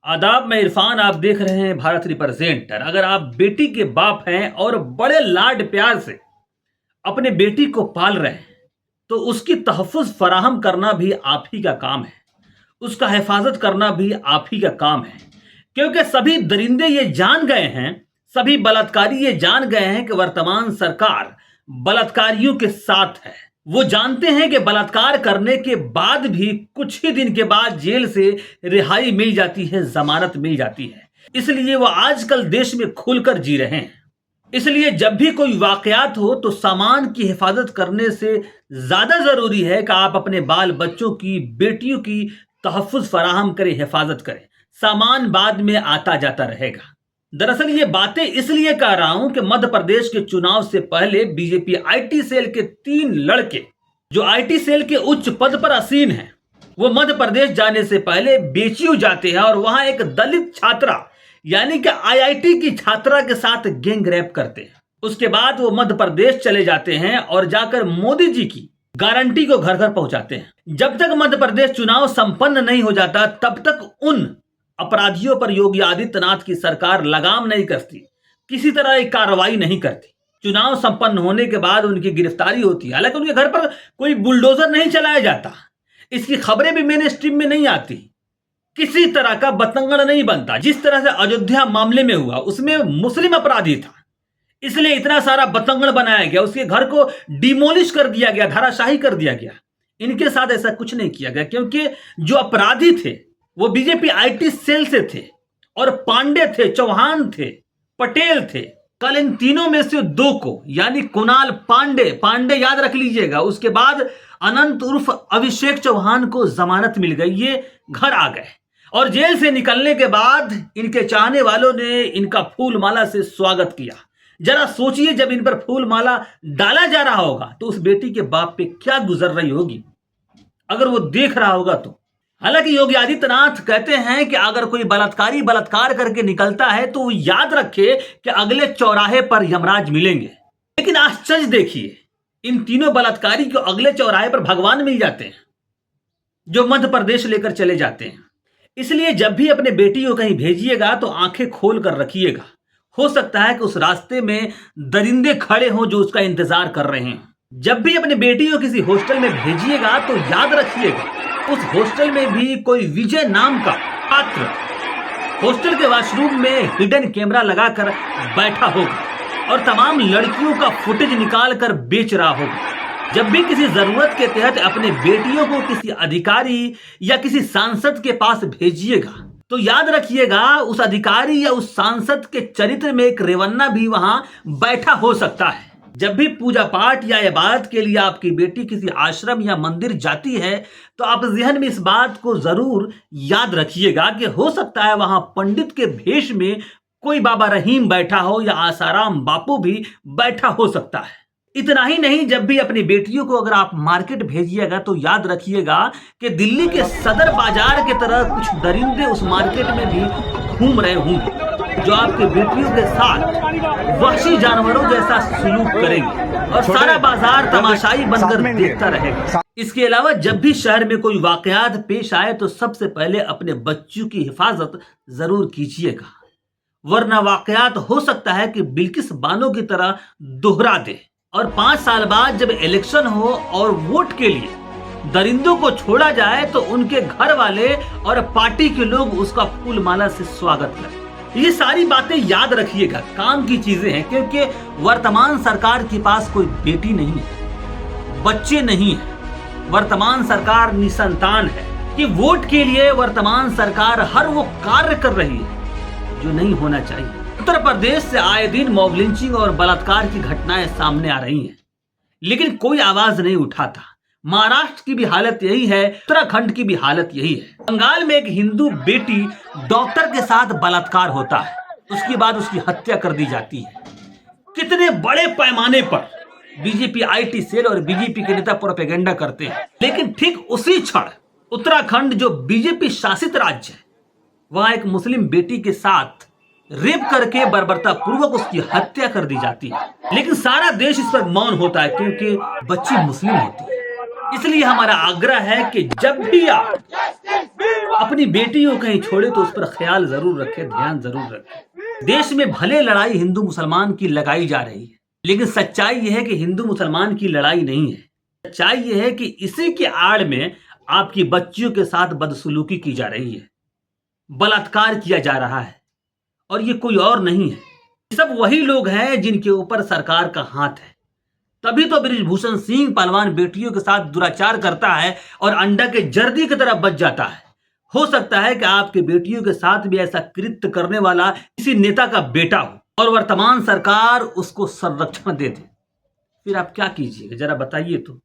आदाब, मैं इरफान। आप देख रहे हैं भारत रिप्रेजेंटर। अगर आप बेटी के बाप हैं और बड़े लाड प्यार से अपने बेटी को पाल रहे हैं तो उसकी तहफ़्फ़ुज़ फराहम करना भी आप ही का काम है। उसका हिफाजत करना भी आप ही का काम है। क्योंकि सभी दरिंदे ये जान गए हैं, सभी बलात्कारी ये जान गए हैं कि वर्तमान सरकार बलात्कारियों के साथ है। वो जानते हैं कि बलात्कार करने के बाद भी कुछ ही दिन के बाद जेल से रिहाई मिल जाती है, जमानत मिल जाती है। इसलिए वो आजकल देश में खुलकर जी रहे हैं। इसलिए जब भी कोई वाकयात हो तो सामान की हिफाजत करने से ज्यादा जरूरी है कि आप अपने बाल बच्चों की, बेटियों की तहफ़्फ़ुज़ फराहम करें, हिफाजत करें। सामान बाद में आता जाता रहेगा। दरअसल ये बातें इसलिए कह रहा हूं कि मध्य प्रदेश के चुनाव से पहले बीजेपी आईटी सेल के 3 लड़के जो आईटी सेल के उच्च पद पर आसीन हैं, वो मध्य प्रदेश जाने से पहले बेचियो जाते हैं और वहां एक दलित छात्रा यानी कि आईआईटी की छात्रा के साथ गैंग रेप करते हैं। उसके बाद वो मध्य प्रदेश चले जाते हैं और जाकर मोदी जी की गारंटी को घर घर पहुंचाते हैं। जब तक मध्य प्रदेश चुनाव संपन्न नहीं हो जाता तब तक उन अपराधियों पर योगी आदित्यनाथ की सरकार लगाम नहीं कसती, किसी तरह की कार्रवाई नहीं करती। चुनाव संपन्न होने के बाद उनकी गिरफ्तारी होती है, हालांकि उनके घर पर कोई बुलडोजर नहीं चलाया जाता। इसकी खबरें भी मेन स्ट्रीम में नहीं आती। किसी तरह का बतंगड़ नहीं बनता। जिस तरह से अयोध्या मामले में हुआ, उसमें मुस्लिम अपराधी था, इसलिए इतना सारा बतंगड़ बनाया गया, उसके घर को डिमोलिश कर दिया गया, धराशाही कर दिया गया। इनके साथ ऐसा कुछ नहीं किया गया क्योंकि जो अपराधी थे वो बीजेपी आईटी सेल से थे और पांडे थे, चौहान थे, पटेल थे। कल इन तीनों में से 2 को यानी कुणाल पांडे याद रख लीजिएगा, उसके बाद अनंत उर्फ अभिषेक चौहान को जमानत मिल गई। ये घर आ गए और जेल से निकलने के बाद इनके चाहने वालों ने इनका फूल माला से स्वागत किया। जरा सोचिए, जब इन पर फूल माला डाला जा रहा होगा तो उस बेटी के बाप पे क्या गुजर रही होगी अगर वो देख रहा होगा तो। हालांकि योगी आदित्यनाथ कहते हैं कि अगर कोई बलात्कारी बलात्कार करके निकलता है तो वो याद रखे कि अगले चौराहे पर यमराज मिलेंगे। लेकिन आश्चर्य देखिए, इन तीनों बलात्कारी को अगले चौराहे पर भगवान मिल जाते हैं जो मध्य प्रदेश लेकर चले जाते हैं। इसलिए जब भी अपने बेटी को कहीं भेजिएगा तो आंखें खोल कर रखिएगा। हो सकता है कि उस रास्ते में दरिंदे खड़े हों जो उसका इंतजार कर रहे हैं। जब भी अपने बेटी को किसी हॉस्टल में भेजिएगा तो याद रखिएगा उस हॉस्टल में भी कोई विजय नाम का पात्र हॉस्टल के वॉशरूम में हिडन कैमरा लगाकर बैठा होगा और तमाम लड़कियों का फुटेज निकाल कर बेच रहा होगा। जब भी किसी जरूरत के तहत अपने बेटियों को किसी अधिकारी या किसी सांसद के पास भेजिएगा तो याद रखिएगा उस अधिकारी या उस सांसद के चरित्र में एक रेवन्ना भी वहां बैठा हो सकता है। जब भी पूजा पाठ या इबादत के लिए आपकी बेटी किसी आश्रम या मंदिर जाती है तो आप ज़हन में इस बात को जरूर याद रखिएगा कि हो सकता है वहां पंडित के भेष में कोई बाबा रहीम बैठा हो या आसाराम बापू भी बैठा हो सकता है। इतना ही नहीं, जब भी अपनी बेटियों को अगर आप मार्केट भेजिएगा तो याद रखिएगा कि दिल्ली के सदर बाजार की तरह कुछ दरिंदे उस मार्केट में भी घूम रहे होंगे जो आपके बेटियों के साथ वहशी जानवरों जैसा सलूक करेंगे और सारा बाजार तमाशाई बनकर देखता रहेगा। इसके अलावा जब भी शहर में कोई वाकयात पेश आए तो सबसे पहले अपने बच्चों की हिफाजत जरूर कीजिएगा, वरना वाकयात हो सकता है कि बिल्किस बानो की तरह दोहरा दे और 5 साल बाद जब इलेक्शन हो और वोट के लिए दरिंदों को छोड़ा जाए तो उनके घर वाले और पार्टी के लोग उसका फूल माला से स्वागत करें। ये सारी बातें याद रखिएगा, काम की चीजें हैं, क्योंकि वर्तमान सरकार के पास कोई बेटी नहीं है, बच्चे नहीं है। वर्तमान सरकार निसंतान है कि वोट के लिए वर्तमान सरकार हर वो कार्य कर रही है जो नहीं होना चाहिए। उत्तर प्रदेश से आए दिन मॉब लिंचिंग और बलात्कार की घटनाएं सामने आ रही हैं, लेकिन कोई आवाज नहीं उठाता। महाराष्ट्र की भी हालत यही है, उत्तराखंड की भी हालत यही है। बंगाल में एक हिंदू बेटी डॉक्टर के साथ बलात्कार होता है, उसके बाद उसकी हत्या कर दी जाती है। कितने बड़े पैमाने पर बीजेपी आईटी सेल और बीजेपी के नेता प्रोपेगेंडा करते हैं, लेकिन ठीक उसी क्षण उत्तराखंड जो बीजेपी शासित राज्य है, वहां एक मुस्लिम बेटी के साथ रेप करके बर्बरता पूर्वक उसकी हत्या कर दी जाती है। लेकिन सारा देश इस पर मौन होता है क्योंकि बच्ची मुस्लिम होती है। इसलिए हमारा आग्रह है कि जब भी आप अपनी बेटी को कहीं छोड़े तो उस पर ख्याल जरूर रखें, ध्यान जरूर रखें। देश में भले लड़ाई हिंदू मुसलमान की लगाई जा रही है, लेकिन सच्चाई यह है कि हिंदू मुसलमान की लड़ाई नहीं है। सच्चाई यह है कि इसी के आड़ में आपकी बच्चियों के साथ बदसलूकी की जा रही है, बलात्कार किया जा रहा है, और ये कोई और नहीं है, सब वही लोग हैं जिनके ऊपर सरकार का हाथ है। तभी तो बृजभूषण सिंह पहलवान बेटियों के साथ दुराचार करता है और अंडा के जर्दी की तरह बच जाता है। हो सकता है कि आपकी बेटियों के साथ भी ऐसा कृत्य करने वाला किसी नेता का बेटा हो और वर्तमान सरकार उसको संरक्षण दे दे, फिर आप क्या कीजिएगा, जरा बताइए तो।